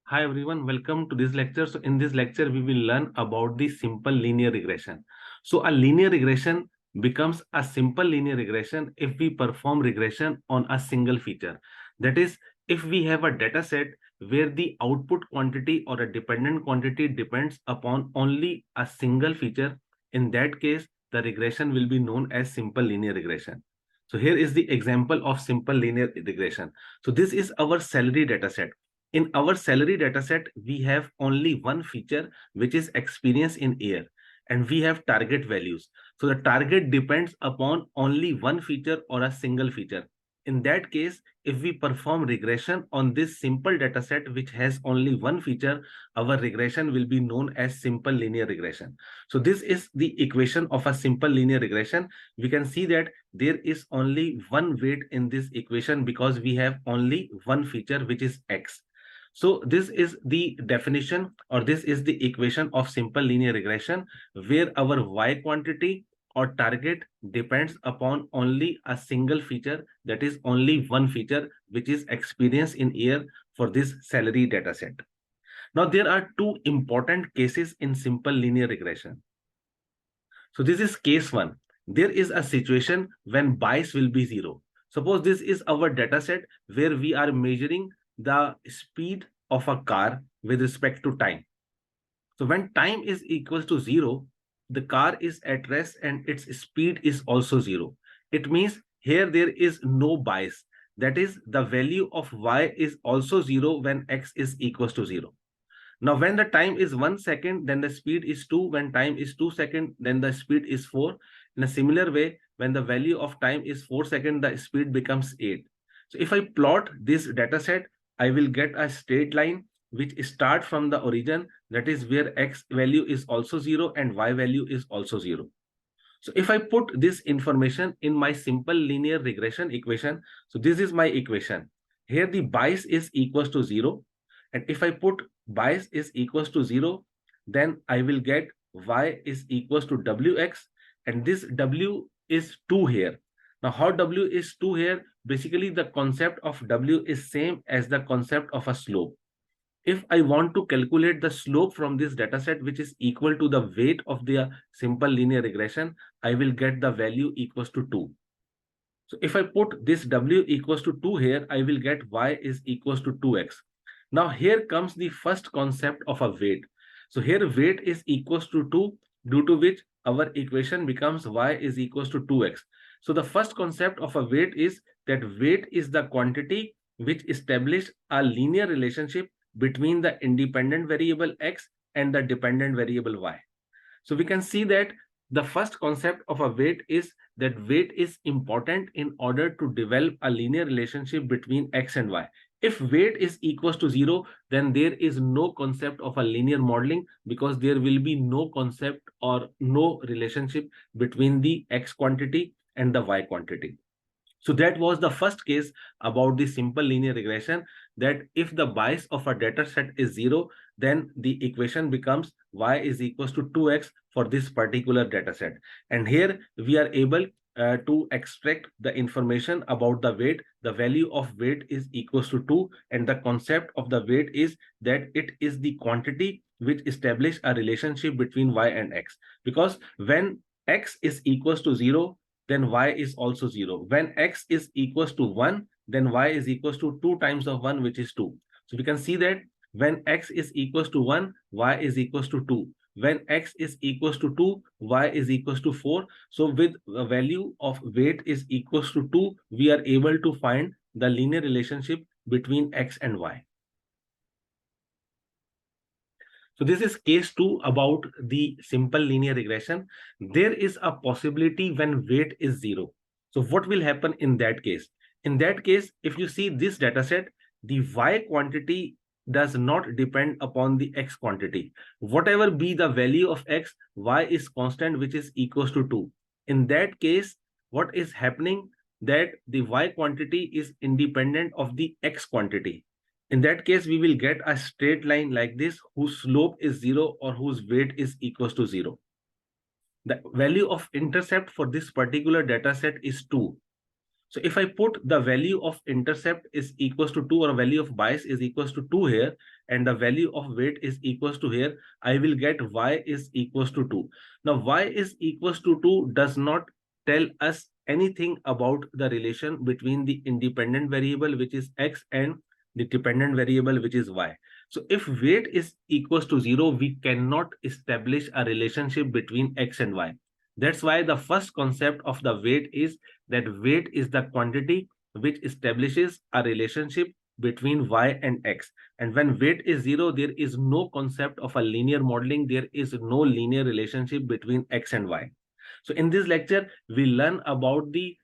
Hi everyone, welcome to this lecture. So in this lecture, we will learn about the simple linear regression. So a linear regression becomes a simple linear regression if we perform regression on a single feature. That is, if we have a data set where the output quantity or a dependent quantity depends upon only a single feature, in that case, the regression will be known as simple linear regression. So here is the example of simple linear regression. So this is our salary data set. In our salary dataset, we have only one feature, which is experience in year, and we have target values. So the target depends upon only one feature or a single feature. In that case, if we perform regression on this simple dataset, which has only one feature, our regression will be known as simple linear regression. So this is the equation of a simple linear regression. We can see that there is only one weight in this equation because we have only one feature, which is x. So this is the definition, or this is the equation of simple linear regression, where our y quantity or target depends upon only a single feature, that is only one feature, which is experience in year for this salary data set. Now there are two important cases in simple linear regression. So this is case one. There is a situation when bias will be zero. Suppose this is our data set where we are measuring the speed of a car with respect to time. So when time is equal to zero, the car is at rest and its speed is also zero. It means here there is no bias. That is, the value of y is also zero when x is equal to zero. Now, when the time is 1 second, then the speed is 2. When time is 2 seconds, then the speed is 4. In a similar way, when the value of time is 4 seconds, the speed becomes 8. So if I plot this data set, I will get a straight line which start from the origin, that is where x value is also 0 and y value is also 0. So if I put this information in my simple linear regression equation, so this is my equation. Here the bias is equals to 0. And if I put bias is equals to 0, then I will get y is equals to wx, and this w is 2 here. Now how w is 2 here? Basically the concept of w is same as the concept of a slope. If I want to calculate the slope from this dataset, which is equal to the weight of the simple linear regression, I will get the value equals to 2. So if I put this w equals to 2 here, I will get y is equals to 2x. Now here comes the first concept of a weight. So here weight is equals to 2, due to which our equation becomes y is equals to 2x. So the first concept of a weight is that weight is the quantity which establishes a linear relationship between the independent variable x and the dependent variable y. So we can see that the first concept of a weight is that weight is important in order to develop a linear relationship between x and y. If weight is equals to 0, then there is no concept of a linear modeling, because there will be no concept or no relationship between the x quantity and the y quantity. So that was the first case about the simple linear regression, that if the bias of a data set is 0, then the equation becomes y is equals to 2x for this particular data set. And here we are able to extract the information about the weight. The value of weight is equals to 2, and the concept of the weight is that it is the quantity which establish a relationship between y and x. Because when x is equals to 0, then y is also 0. When x is equals to 1, then y is equals to 2 times of 1, which is 2. So we can see that when x is equals to 1, y is equals to 2. When x is equals to 2, y is equals to 4. So with the value of weight is equals to 2, we are able to find the linear relationship between x and y. So this is case 2 about the simple linear regression. There is a possibility when weight is 0. So what will happen in that case? In that case, if you see this data set, the y quantity does not depend upon the x quantity. Whatever be the value of x, y is constant, which is equals to 2. In that case, what is happening? That the y quantity is independent of the x quantity. In that case, we will get a straight line like this, whose slope is 0 or whose weight is equals to 0. The value of intercept for this particular data set is 2. So if I put the value of intercept is equals to 2 or value of bias is equals to 2 here, and the value of weight is equals to here, I will get y is equals to 2. Now y is equals to 2 does not tell us anything about the relation between the independent variable, which is x, and the dependent variable, which is y. So if weight is equals to 0, we cannot establish a relationship between x and y. That's why the first concept of the weight is that weight is the quantity which establishes a relationship between y and x. And when weight is 0, there is no concept of a linear modeling. There is no linear relationship between x and y. So in this lecture, we learn about the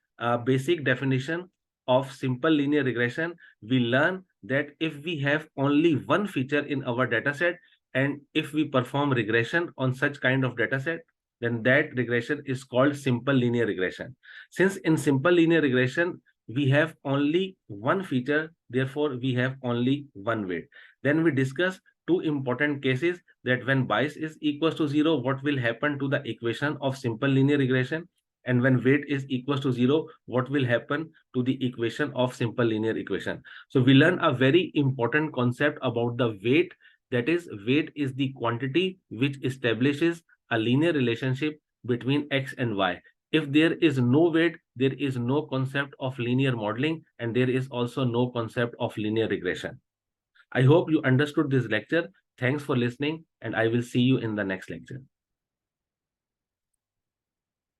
basic definition of simple linear regression. We learn that if we have only one feature in our dataset, and if we perform regression on such kind of dataset, then that regression is called simple linear regression. Since in simple linear regression, we have only one feature, therefore we have only one weight. Then we discuss two important cases, that when bias is equals to 0, what will happen to the equation of simple linear regression, and when weight is equals to 0, what will happen to the equation of simple linear equation. So we learn a very important concept about the weight, that is, weight is the quantity which establishes a linear relationship between x and y. If there is no weight, there is no concept of linear modeling, and there is also no concept of linear regression. I hope you understood this lecture. Thanks for listening, and I will see you in the next lecture.